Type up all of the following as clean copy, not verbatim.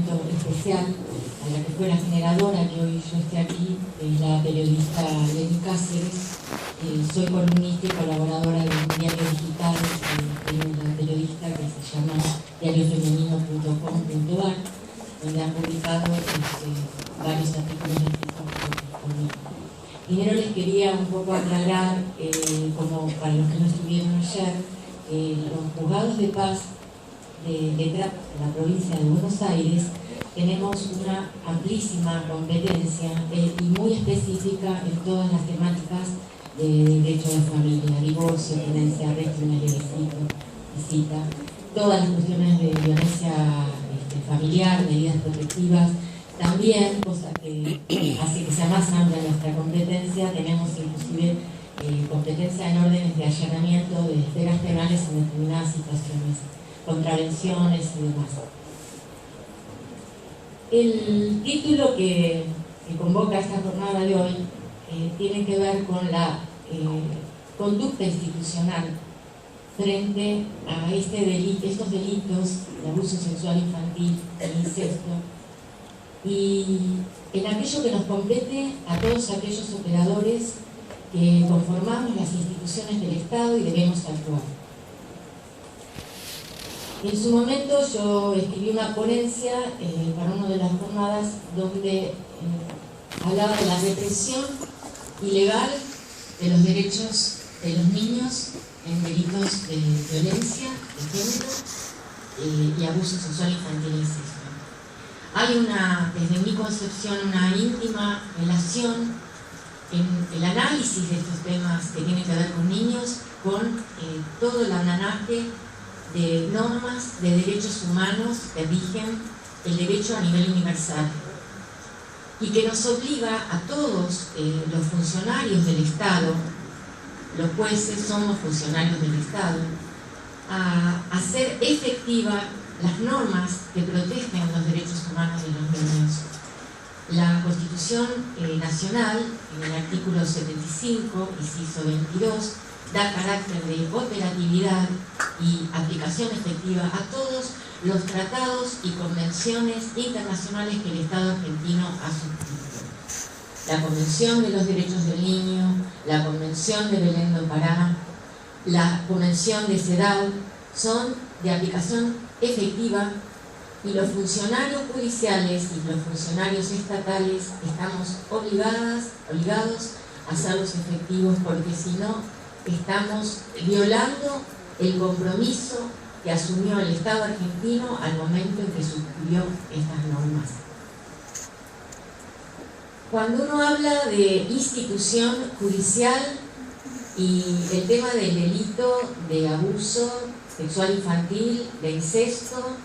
agradecimiento especial a la que fue la generadora que hoy yo esté aquí, es la periodista Lenny Cáceres. Soy columnista y colaboradora de un diario digital de una periodista que se llama diariofemenino.com.ar, donde han publicado varios artículos escritos conmigo. Primero les quería un poco aclarar, como para los que no estuvieron ayer, los juzgados de paz de la provincia de Buenos Aires tenemos una amplísima competencia y muy específica en todas las temáticas de derecho de familia, divorcio, tenencia, régimen de visita, todas las cuestiones de violencia familiar, medidas protectivas. También, cosa que hace que sea más amplia nuestra competencia, tenemos inclusive competencia en órdenes de allanamiento de esferas penales en determinadas situaciones, contravenciones y demás. El título que convoca esta jornada de hoy tiene que ver con la conducta institucional frente a estos delitos de abuso sexual infantil e incesto, y en aquello que nos compete a todos aquellos operadores que conformamos las instituciones del Estado y debemos actuar. En su momento yo escribí una ponencia para una de las jornadas donde hablaba de la represión ilegal de los derechos de los niños en delitos de violencia de género y abuso sexual infantil e incesto. Hay desde mi concepción, una íntima relación en el análisis de estos temas que tienen que ver con niños, con todo el andamiaje de normas de derechos humanos que rigen el derecho a nivel universal y que nos obliga a todos los funcionarios del Estado, los jueces somos funcionarios del Estado, a hacer efectiva las normas que protegen los derechos humanos de los niños. La Constitución Nacional, en el artículo 75, inciso 22, da carácter de operatividad y aplicación efectiva a todos los tratados y convenciones internacionales que el Estado argentino ha suscrito. La Convención de los Derechos del Niño, la Convención de Belén do Pará, la Convención de CEDAW son de aplicación efectiva, y los funcionarios judiciales y los funcionarios estatales estamos obligados a hacerlos efectivos, porque si no estamos violando el compromiso que asumió el Estado argentino al momento en que suscribió estas normas. Cuando uno habla de institución judicial y el tema del delito de abuso sexual infantil, de incesto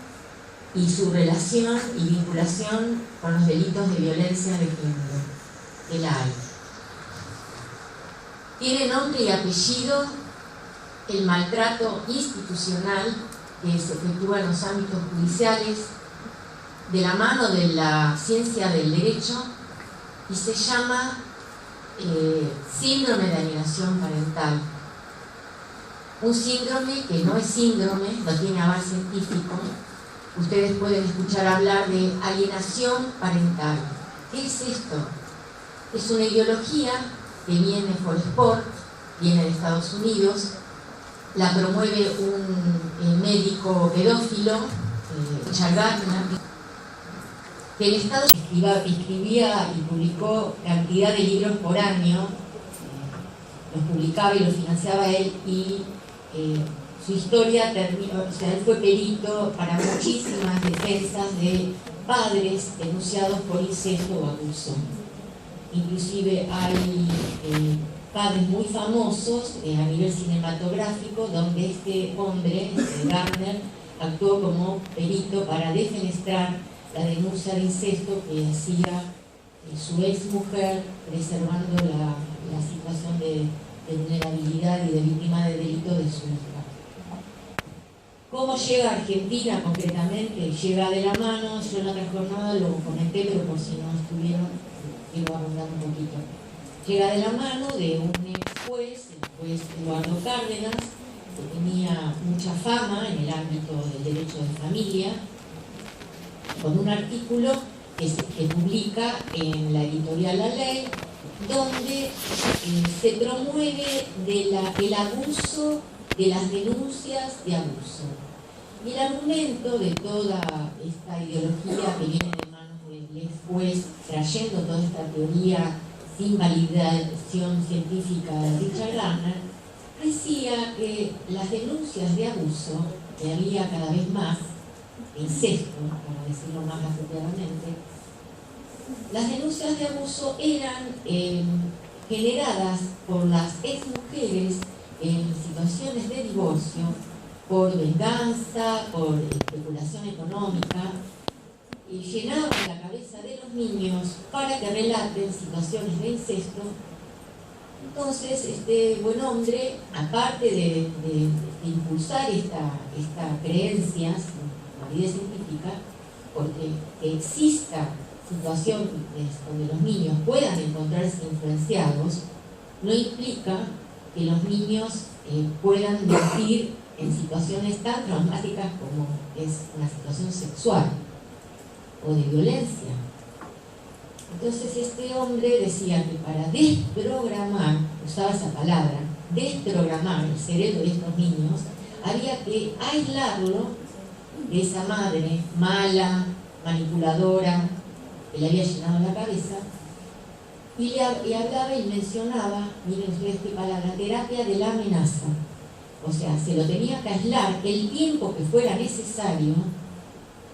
y su relación y vinculación con los delitos de violencia de género, el AI. Tiene nombre y apellido el maltrato institucional que se efectúa en los ámbitos judiciales de la mano de la ciencia del derecho y se llama síndrome de alienación parental. Un síndrome que no es síndrome, no tiene aval científico. Ustedes pueden escuchar hablar de alienación parental. ¿Qué es esto? Es una ideología que viene por Sport, viene de Estados Unidos, la promueve un médico pedófilo, Richard Gardner, que el Estado escribía y publicó cantidad de libros por año, los publicaba y los financiaba él, y su historia terminó, o sea, él fue perito para muchísimas defensas de padres denunciados por incesto o abuso. Inclusive hay padres muy famosos a nivel cinematográfico donde este hombre, Gardner, actuó como perito para defenestrar la denuncia de incesto que hacía su ex mujer, preservando la situación de vulnerabilidad y de víctima de delito de su hija. ¿Cómo llega a Argentina concretamente? Llega de la mano, yo en otra jornada lo comenté, pero por si no estuvieron, quiero abundar un poquito. Llega de la mano de un ex juez, el juez Eduardo Cárdenas, que tenía mucha fama en el ámbito del derecho de familia, con un artículo que publica en la editorial La Ley, donde se promueve el abuso, de las denuncias de abuso. Y el argumento de toda esta ideología que viene de manos de Les Juez, trayendo toda esta teoría sin validación científica de Richard Gardner, decía que las denuncias de abuso, que había cada vez más, incesto, para decirlo más apropiadamente, las denuncias de abuso eran generadas por las exmujeres en situaciones de divorcio, por venganza, por especulación económica, y llenaban la cabeza de los niños para que relaten situaciones de incesto. Entonces, este buen hombre, aparte de impulsar esta creencia, validez científica, porque que exista situaciones donde los niños puedan encontrarse influenciados, no implica que los niños puedan mentir en situaciones tan traumáticas como es una situación sexual o de violencia. Entonces este hombre decía que para desprogramar, usaba esa palabra, desprogramar el cerebro de estos niños, había que aislarlo de esa madre mala, manipuladora, que le había llenado la cabeza, y hablaba y mencionaba, miren ustedes qué palabra, terapia de la amenaza. O sea, se lo tenía que aislar el tiempo que fuera necesario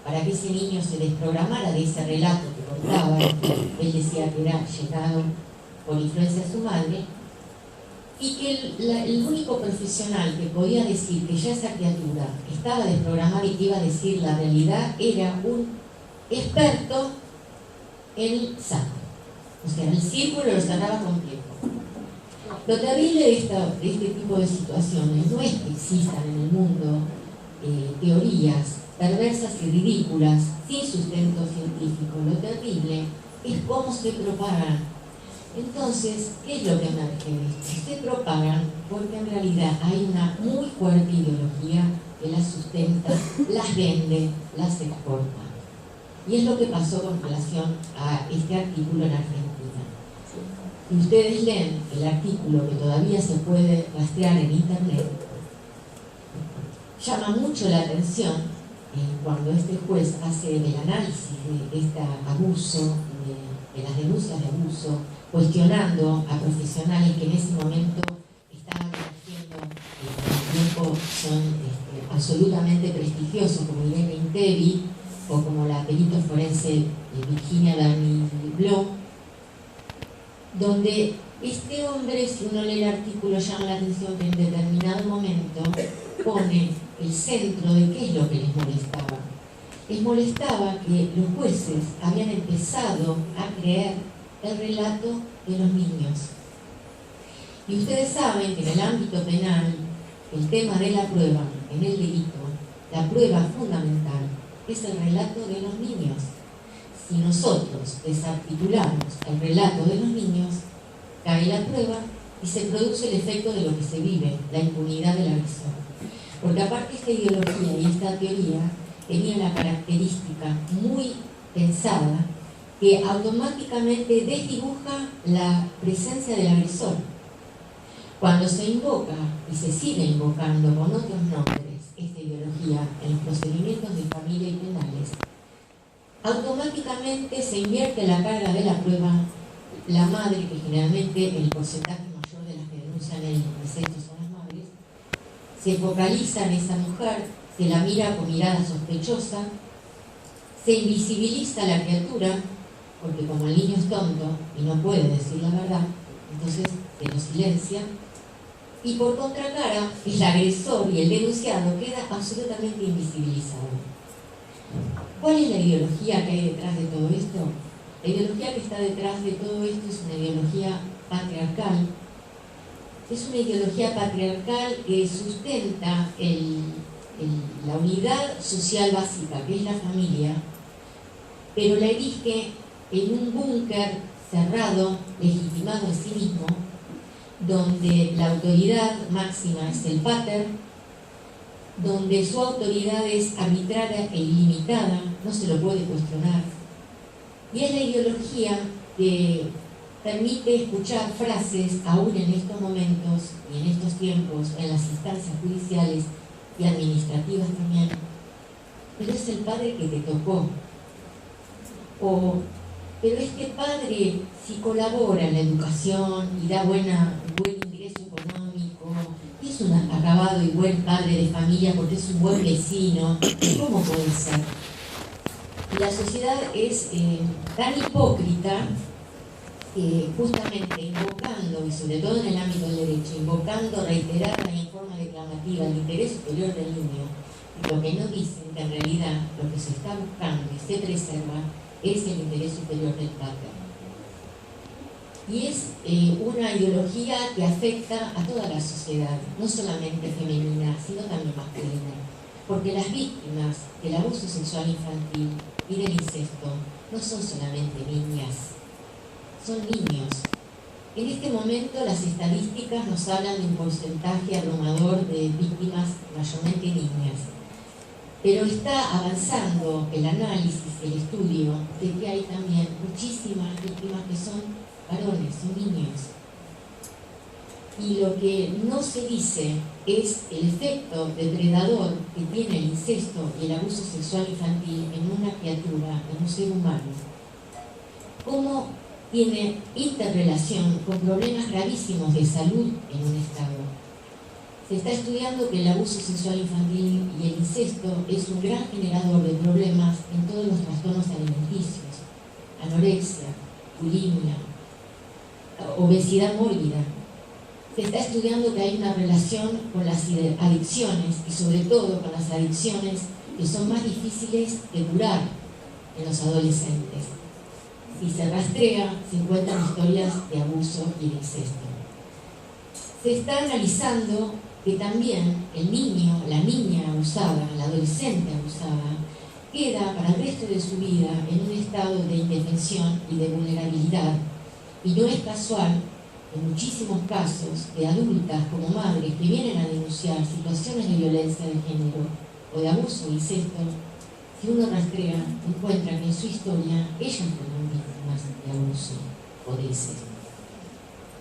para que ese niño se desprogramara de ese relato que contaba. Él decía que era llegado por influencia de su madre, y que el único profesional que podía decir que ya esa criatura estaba desprogramada y que iba a decir la realidad era un experto en saco. O sea, el círculo lo cerraba completo. Lo terrible de este tipo de situaciones no es que existan en el mundo teorías perversas y ridículas sin sustento científico. Lo terrible es cómo se propagan. Entonces, ¿qué es lo que emerge de esto? Se propagan porque en realidad hay una muy fuerte ideología que las sustenta, las vende, las exporta. Y es lo que pasó con relación a este artículo en Argentina. Si ustedes leen el artículo, que todavía se puede rastrear en internet, llama mucho la atención cuando este juez hace el análisis de este abuso, de las denuncias de abuso, cuestionando a profesionales que en ese momento estaban ejerciendo, con el tiempo son absolutamente prestigiosos, como Irene Intevi o como la perito forense Virginia Dani-Bló, donde este hombre, si uno lee el artículo, llama la atención que en determinado momento pone el centro de qué es lo que les molestaba. Les molestaba que los jueces habían empezado a creer el relato de los niños. Y ustedes saben que en el ámbito penal, el tema de la prueba, en el delito, la prueba fundamental es el relato de los niños. Si nosotros desarticulamos el relato de los niños, cae la prueba y se produce el efecto de lo que se vive, la impunidad del agresor. Porque aparte esta ideología y esta teoría tenía la característica muy pensada que automáticamente desdibuja la presencia del agresor. Cuando se invoca y se sigue invocando con otros nombres esta ideología en los procedimientos de familia y penales, automáticamente se invierte la carga de la prueba. La madre, que generalmente el porcentaje mayor de las que denuncian el incesto son las madres, se focaliza en esa mujer, se la mira con mirada sospechosa, se invisibiliza a la criatura, porque como el niño es tonto y no puede decir la verdad, entonces se lo silencia, y por contracara, el agresor y el denunciado queda absolutamente invisibilizado. ¿Cuál es la ideología que hay detrás de todo esto? La ideología que está detrás de todo esto es una ideología patriarcal. Es una ideología patriarcal que sustenta la unidad social básica, que es la familia, pero la erige en un búnker cerrado, legitimado en sí mismo, donde la autoridad máxima es el pater, donde su autoridad es arbitraria e ilimitada, no se lo puede cuestionar. Y es la ideología que permite escuchar frases, aún en estos momentos y en estos tiempos, en las instancias judiciales y administrativas también. Pero es el padre que te tocó. O, pero este padre, si colabora en la educación y da buen ingreso económico, y es un acabado y buen padre de familia porque es un buen vecino, ¿cómo puede ser? Y la sociedad es tan hipócrita que justamente invocando, y sobre todo en el ámbito del derecho, invocando reiterada y en forma declamativa el interés superior del niño, lo que no dicen que en realidad lo que se está buscando y se preserva es el interés superior del padre. Y es una ideología que afecta a toda la sociedad, no solamente femenina, sino también masculina. Porque las víctimas del abuso sexual infantil y del incesto no son solamente niñas, son niños. En este momento las estadísticas nos hablan de un porcentaje abrumador de víctimas mayormente niñas. Pero está avanzando el análisis, el estudio, de que hay también muchísimas víctimas que son varones, son niños. Y lo que no se dice es el efecto depredador que tiene el incesto y el abuso sexual infantil en una criatura, en un ser humano. Cómo tiene interrelación con problemas gravísimos de salud en un Estado. Se está estudiando que el abuso sexual infantil y el incesto es un gran generador de problemas en todos los trastornos alimenticios, anorexia, bulimia, obesidad mórbida. Se está estudiando que hay una relación con las adicciones y sobre todo con las adicciones que son más difíciles de curar en los adolescentes. Si se rastrea, se encuentran historias de abuso y de incesto. Se está analizando que también el niño, la niña abusada, la adolescente abusada, queda para el resto de su vida en un estado de indefensión y de vulnerabilidad. Y no es casual, en muchísimos casos, de adultas como madres que vienen a denunciar situaciones de violencia de género o de abuso o incesto, si uno rastrea, encuentra que en su historia ellas fueron víctimas de abuso o de incesto.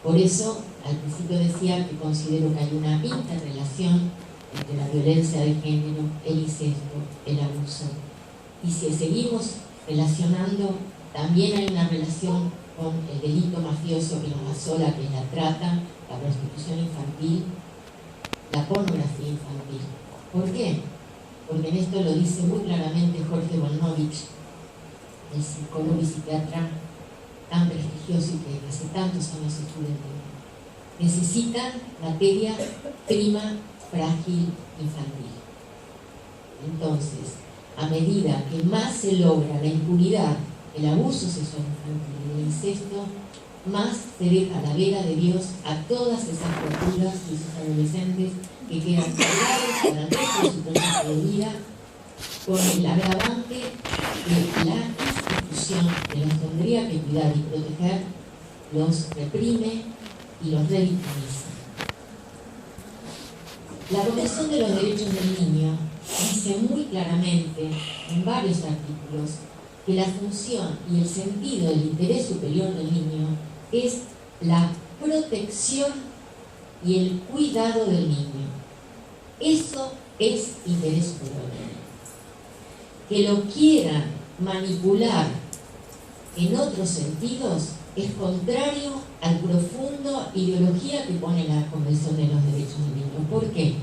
Por eso, al principio decía que considero que hay una interrelación entre la violencia de género, el incesto, el abuso. Y si seguimos relacionando, también hay una relación con el delito mafioso que nos asola, que es la trata, la prostitución infantil, la pornografía infantil. ¿Por qué? Porque en esto lo dice muy claramente Jorge Volnovich, el psicólogo y psiquiatra tan prestigioso y que hace tantos años estudia el tema. Necesitan materia prima frágil infantil. Entonces, a medida que más se logra la impunidad, el abuso sexual infantil y el incesto, más se deja la vera de Dios a todas esas criaturas y sus adolescentes que quedan cargados para el resto de su proceso de vida con el agravante de la institución que los tendría que cuidar y proteger, los reprime y los revictimiza. La Convención de los Derechos del Niño dice muy claramente en varios artículos que la función y el sentido del interés superior del niño es la protección y el cuidado del niño. Eso es interés superior. Que lo quieran manipular en otros sentidos es contrario al profundo ideología que pone la Convención de los Derechos del Niño. ¿Por qué?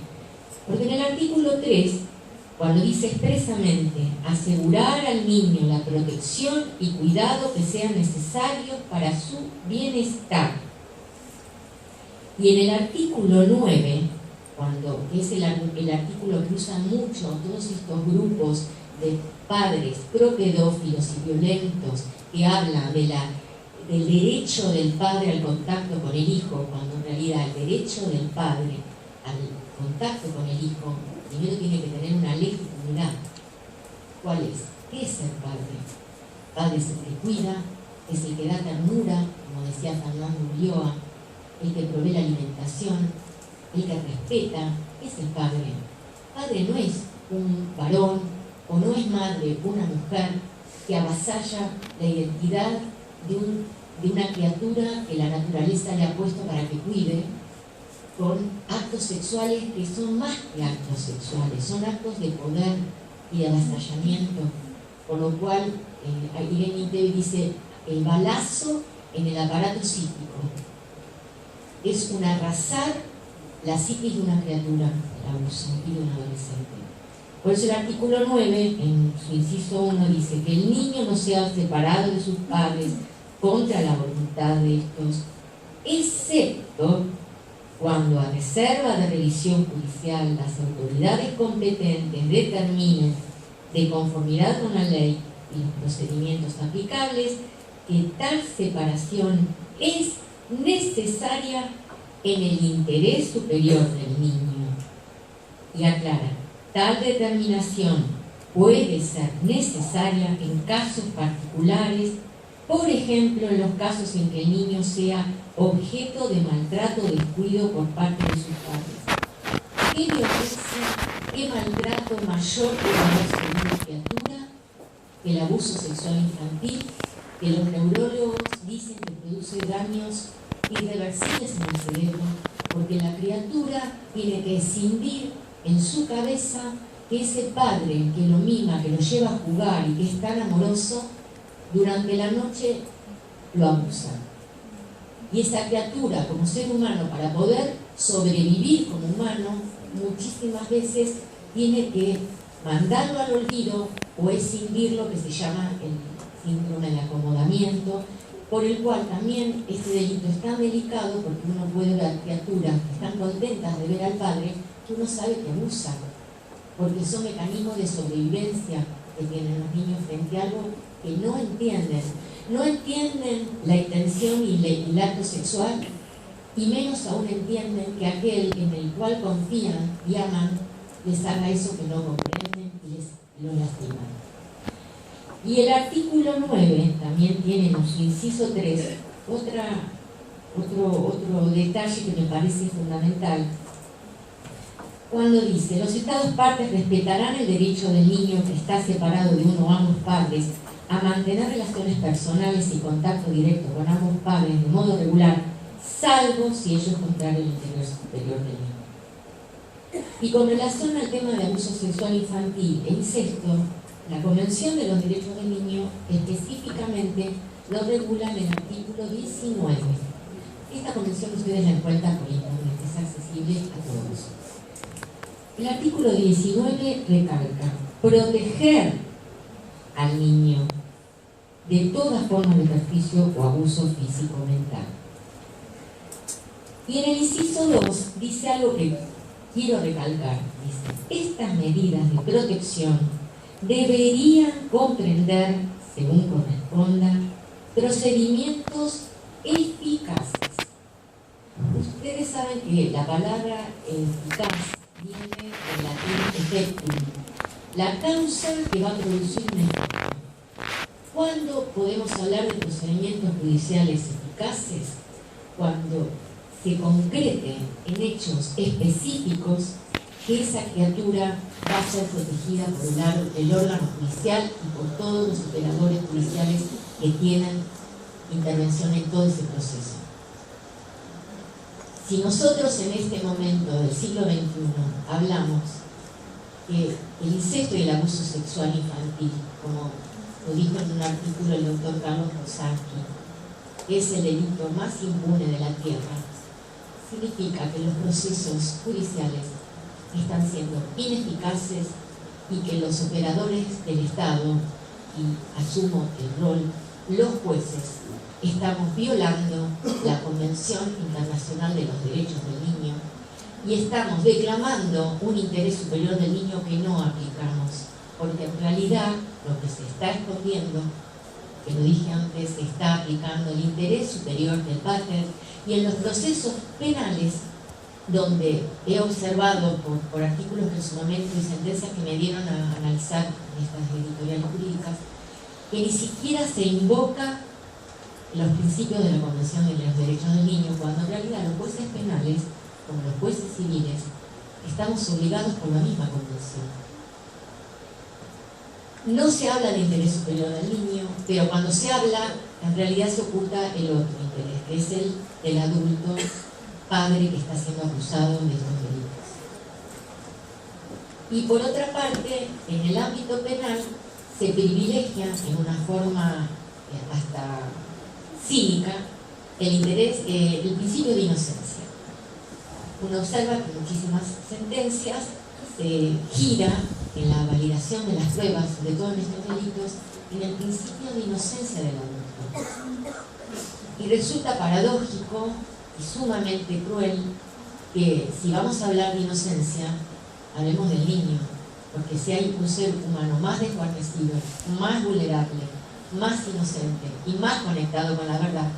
Porque en el artículo 3, cuando dice expresamente asegurar al niño la protección y cuidado que sean necesarios para su bienestar. Y en el artículo 9, que es el artículo que usan mucho todos estos grupos de padres propedófilos y violentos que hablan del derecho del padre al contacto con el hijo, cuando en realidad el derecho del padre al contacto con el hijo primero tiene que tener una legitimidad. ¿Cuál es? ¿Qué es ser padre? Padre es el que cuida, es el que da ternura, como decía Fernando Ulloa, el que provee la alimentación, el que respeta, es el padre. Padre no es un varón o no es madre una mujer que avasalla la identidad de una criatura que la naturaleza le ha puesto para que cuide, con actos sexuales que son más que actos sexuales, son actos de poder y de avasallamiento, con lo cual Irene Inteve dice: el balazo en el aparato psíquico es un arrasar la psiquis de una criatura, el abuso, y de un adolescente. Por eso el artículo 9, en su inciso 1, dice que el niño no sea separado de sus padres contra la voluntad de estos, excepto cuando, a reserva de revisión judicial, las autoridades competentes determinen, de conformidad con la ley y los procedimientos aplicables, que tal separación es necesaria en el interés superior del niño. Y aclara: tal determinación puede ser necesaria en casos particulares, por ejemplo, en los casos en que el niño sea objeto de maltrato o descuido por parte de sus padres. ¿Qué violencia, qué maltrato mayor puede haber sobre una criatura que el abuso sexual infantil, que los neurólogos dicen que produce daños irreversibles en el cerebro, porque la criatura tiene que escindir en su cabeza que ese padre que lo mima, que lo lleva a jugar y que es tan amoroso, durante la noche lo abusa. Y esa criatura, como ser humano, para poder sobrevivir como humano, muchísimas veces tiene que mandarlo al olvido o escindir lo que se llama el síndrome de acomodamiento, por el cual también este delito es tan delicado, porque uno puede ver criaturas que están contentas de ver al padre, que uno sabe que abusan, porque son mecanismos de sobrevivencia que tienen los niños frente a algo que no entienden. No entienden la intención y el acto sexual, y menos aún entienden que aquel en el cual confían y aman les haga eso que no comprenden y les lo lastiman. Y el artículo 9 también tiene en su inciso 3 otro detalle que me parece fundamental, cuando dice: los Estados partes respetarán el derecho del niño que está separado de uno o ambos padres a mantener relaciones personales y contacto directo con ambos padres de modo regular, salvo si ello es contrario al interés superior del niño. Y con relación al tema de abuso sexual infantil e incesto, la Convención de los Derechos del Niño específicamente lo regula en el artículo 19. Esta convención ustedes la encuentran por internet, es accesible a todos. El artículo 19 recalca: proteger al niño de todas formas de perjuicio o abuso físico o mental. Y en el inciso 2 dice algo que quiero recalcar. Dice: estas medidas de protección deberían comprender, según corresponda, procedimientos eficaces. Ustedes saben que la palabra eficaz viene del latín effectum, la causa que va a producir un efecto. ¿Cuándo podemos hablar de procedimientos judiciales eficaces? Cuando se concreten en hechos específicos que esa criatura va a ser protegida por el órgano judicial y por todos los operadores judiciales que tienen intervención en todo ese proceso. Si nosotros en este momento del siglo XXI hablamos que el incesto y el abuso sexual infantil, como lo dijo en un artículo el doctor Carlos Rosansky, es el delito más impune de la tierra, significa que los procesos judiciales están siendo ineficaces y que los operadores del Estado, y asumo el rol, los jueces, estamos violando la Convención Internacional de los Derechos del Niño y estamos declamando un interés superior del niño que no aplicamos, porque en realidad lo que se está escondiendo, que lo dije antes, se está aplicando el interés superior del padre, y en los procesos penales, donde he observado por artículos que en su momento y sentencias que me dieron a analizar en estas editoriales jurídicas, que ni siquiera se invoca los principios de la Convención de los Derechos del Niño, cuando en realidad los jueces penales, como los jueces civiles, estamos obligados por la misma convención. No se habla de interés superior del niño, pero cuando se habla, en realidad se oculta el otro interés, que es el del adulto padre que está siendo acusado de estos delitos. Y por otra parte, en el ámbito penal se privilegia en una forma hasta cínica el principio de inocencia. Uno observa que muchísimas sentencias se gira en la validación de las pruebas, sobre todo en estos delitos, en el principio de inocencia del adulto. Y resulta paradójico y sumamente cruel que si vamos a hablar de inocencia, hablemos del niño, porque si hay un ser humano más desguarnecido, más vulnerable, más inocente y más conectado con la verdad,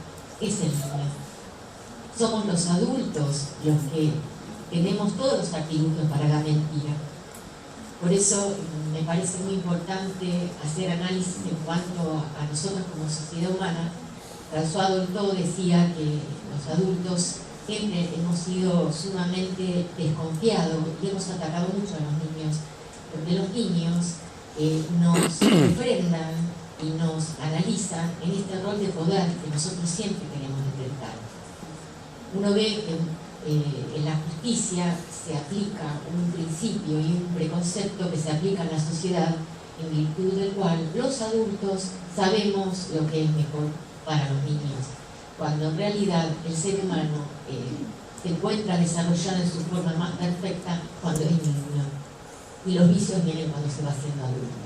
es el niño. Somos los adultos los que tenemos todos los artilugios para la mentira. Por eso me parece muy importante hacer análisis en cuanto a nosotros como sociedad humana. François Dolto decía que los adultos siempre hemos sido sumamente desconfiados y hemos atacado mucho a los niños, porque los niños nos enfrentan y nos analizan en este rol de poder que nosotros siempre queremos detectar. Uno ve que en la justicia se aplica un principio y un preconcepto que se aplica en la sociedad, en virtud del cual los adultos sabemos lo que es mejor para los niños, cuando en realidad el ser humano se encuentra desarrollado en su forma más perfecta cuando es niño, y los vicios vienen cuando se va haciendo adulto.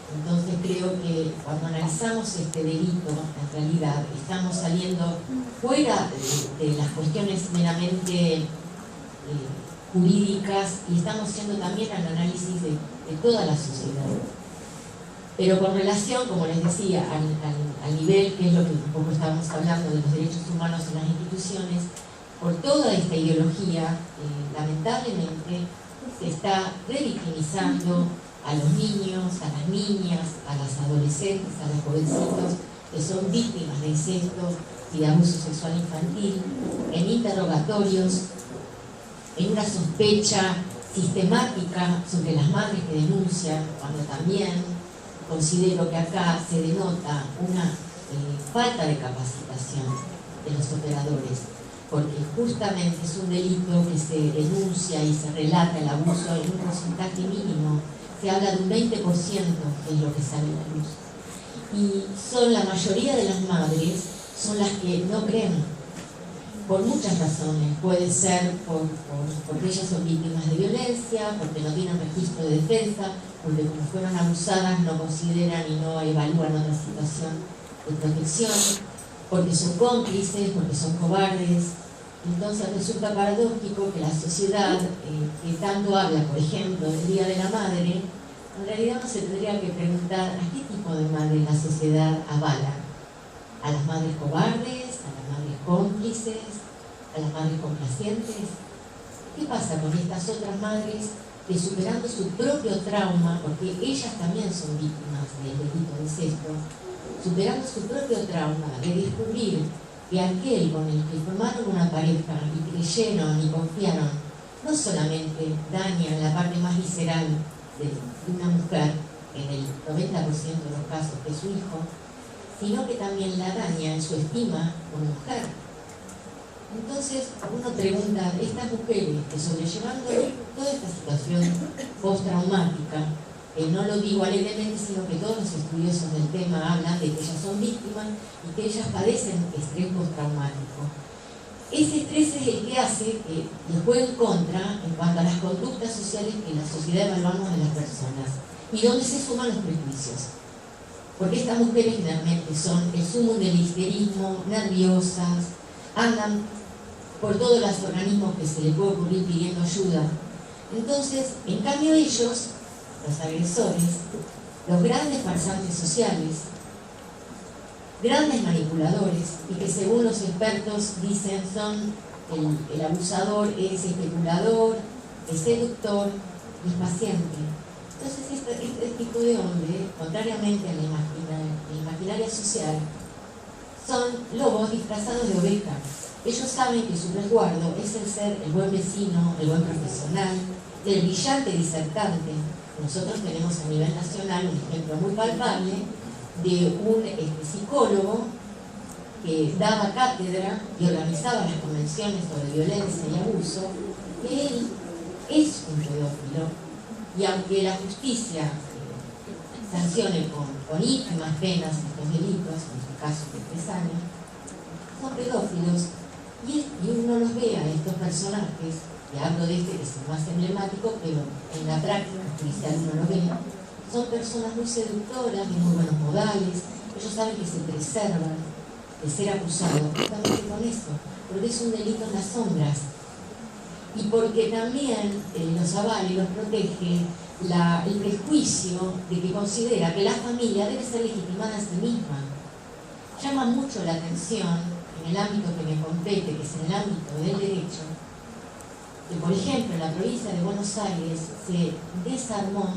Entonces creo que cuando analizamos este delito, en realidad estamos saliendo fuera de las cuestiones meramente jurídicas y estamos haciendo también el análisis de toda la sociedad. Pero con relación, como les decía, al nivel, que es lo que un poco estábamos hablando, de los derechos humanos en las instituciones, por toda esta ideología, lamentablemente, se está revictimizando a los niños, a las niñas, a las adolescentes, a los jovencitos que son víctimas de incesto y de abuso sexual infantil, en interrogatorios, en una sospecha sistemática sobre las madres que denuncian, cuando también considero que acá se denota una falta de capacitación de los operadores, porque justamente es un delito que se denuncia y se relata el abuso en un porcentaje mínimo. Se habla de un 20%, que es lo que sale a la luz. Y son la mayoría de las madres, son las que no creen, por muchas razones. Puede ser porque ellas son víctimas de violencia, porque no tienen registro de defensa, porque como fueron abusadas no consideran y no evalúan otra situación de protección, porque son cómplices, porque son cobardes. Entonces resulta paradójico que la sociedad, que tanto habla, por ejemplo, del Día de la Madre, en realidad no se tendría que preguntar a qué tipo de madre la sociedad avala. ¿A las madres cobardes? ¿A las madres cómplices? ¿A las madres complacientes? ¿Qué pasa con estas otras madres que, superando su propio trauma, porque ellas también son víctimas del delito de incesto, superando su propio trauma de descubrir que aquel con el que formaron una pareja y creyeron y confiaron, no solamente daña la parte más visceral de una mujer, en el 90% de los casos que es su hijo, sino que también la daña en su estima como mujer. Entonces uno pregunta, estas mujeres que sobrellevando toda esta situación postraumática, no lo digo alegremente, sino que todos los estudiosos del tema hablan de que ellas son víctimas y que ellas padecen estrés postraumático. Ese estrés es el que hace que les juegue en contra en cuanto a las conductas sociales que en la sociedad evaluamos de las personas y donde se suman los prejuicios. Porque estas mujeres generalmente son el sumum del histerismo, nerviosas, andan por todos los organismos que se les puede ocurrir pidiendo ayuda. Entonces, en cambio ellos, los agresores, los grandes farsantes sociales, grandes manipuladores, y que según los expertos dicen son el abusador, es especulador, es seductor y es paciente. Entonces este tipo de hombre, contrariamente a la imaginaria social, son lobos disfrazados de ovejas. Ellos saben que su resguardo es el ser el buen vecino, el buen profesional, el brillante disertante. Nosotros tenemos a nivel nacional un ejemplo muy palpable de un psicólogo que daba cátedra y organizaba las convenciones sobre violencia y abuso, que él es un pedófilo, y aunque la justicia sancione con ínfimas penas estos delitos, en este caso de 3 años, son pedófilos, y uno los ve a estos personajes, y hablo de este que es el más emblemático, pero en la práctica judicial uno lo ve, son personas muy seductoras, de muy buenos modales. Ellos saben que se preservan de ser acusados justamente con eso, porque es un delito en las sombras, y porque también los avala y los protege el prejuicio de que considera que la familia debe ser legitimada a sí misma. Llama mucho la atención, en el ámbito que me compete, que es en el ámbito del derecho, que por ejemplo en la provincia de Buenos Aires se desarmó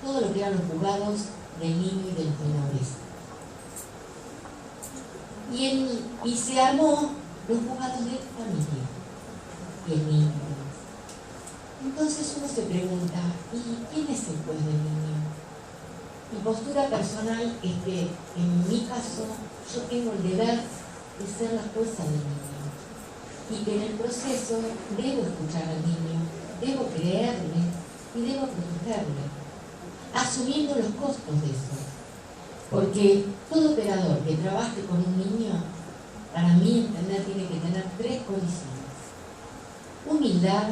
todo lo que eran los juzgados del niño y de los menores. Y se armó los juzgados de familia y el niño. Entonces uno se pregunta, ¿y quién es el juez del niño? Mi postura personal es que en mi caso yo tengo el deber de ser la jueza del niño, y que en el proceso debo escuchar al niño, debo creerle y debo protegerle, asumiendo los costos de eso. Porque todo operador que trabaje con un niño, para mí entender, tiene que tener 3 condiciones. Humildad,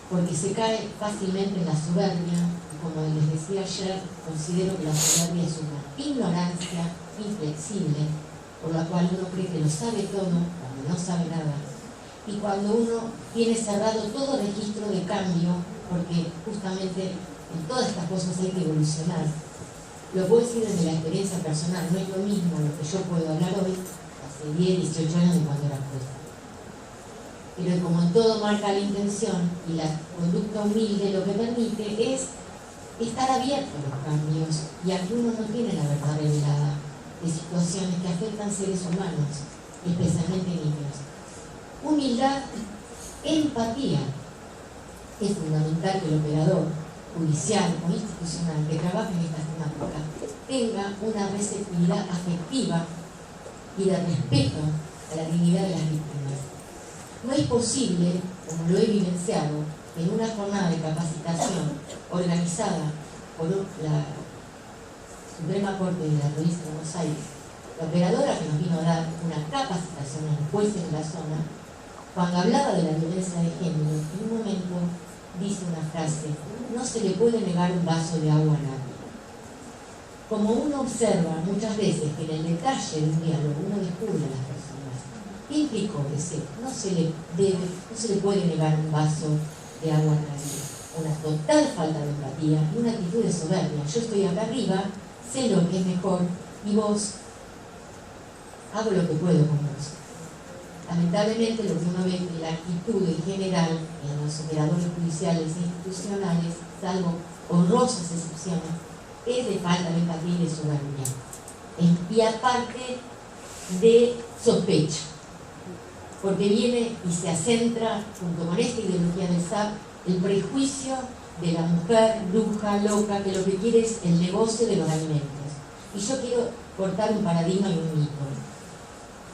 porque se cae fácilmente en la soberbia, y como les decía ayer, considero que la soberbia es una ignorancia inflexible, por la cual uno cree que lo sabe todo cuando no sabe nada, y cuando uno tiene cerrado todo registro de cambio, porque justamente en todas estas cosas hay que evolucionar. Lo puedo decir desde la experiencia personal, no es lo mismo lo que yo puedo hablar hoy, hace 10, 18 años de cuando era jueza. Pero como en todo marca la intención, y la conducta humilde lo que permite es estar abierto a los cambios, y aquí uno no tiene la verdad revelada de situaciones que afectan seres humanos, especialmente niños. Humildad, empatía. Es fundamental que el operador judicial o institucional que trabaje en esta temática tenga una receptividad afectiva y de respeto a la dignidad de las víctimas. No es posible, como lo he vivenciado, en una jornada de capacitación organizada por la Suprema Corte de la Provincia de Buenos Aires, la operadora que nos vino a dar una capacitación a los jueces de la zona, cuando hablaba de la violencia de género, en un momento dice una frase: no se le puede negar un vaso de agua a nadie. Como uno observa muchas veces que en el detalle de un diálogo uno descubre a las personas, ¿qué implicó ese? No se le puede negar un vaso de agua a nadie. Una total falta de empatía y una actitud de soberbia. Yo estoy acá arriba, sé lo que es mejor, y vos, hago lo que puedo con vos. Lamentablemente lo que uno ve es la actitud en general en los operadores judiciales e institucionales, salvo honrosas excepciones, es de falta de empatía y de soberbia. Y aparte de sospecha, porque viene y se acentra, junto con esta ideología del SAP, el prejuicio de la mujer bruja, loca, que lo que quiere es el negocio de los alimentos. Y yo quiero cortar un paradigma y un mito.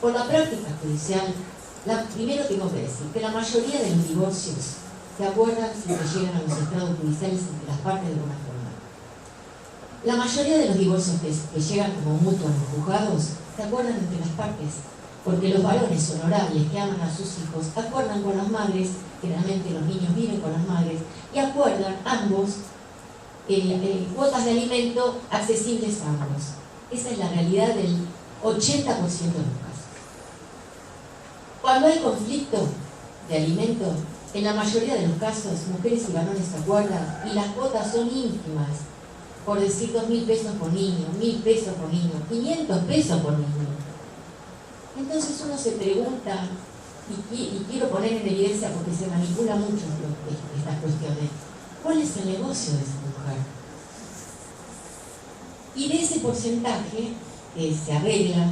Por la práctica judicial, primero tengo que decir que la mayoría de los divorcios se acuerdan si se llegan a los estrados judiciales entre las partes de buena forma. La mayoría de los divorcios que llegan como mutuos a los juzgados se acuerdan entre las partes, porque los varones honorables que aman a sus hijos acuerdan con las madres, generalmente los niños viven con las madres, y acuerdan ambos cuotas de alimento accesibles a ambos. Esa es la realidad del 80% de los casos. Cuando hay conflicto de alimento, en la mayoría de los casos, mujeres y varones se acuerdan y las cuotas son ínfimas. Por decir 2.000 pesos por niño, 1.000 pesos por niño, 500 pesos por niño. Entonces uno se pregunta, y quiero poner en evidencia porque se manipula mucho estas cuestiones, ¿cuál es el negocio de esa mujer? Y de ese porcentaje que se arregla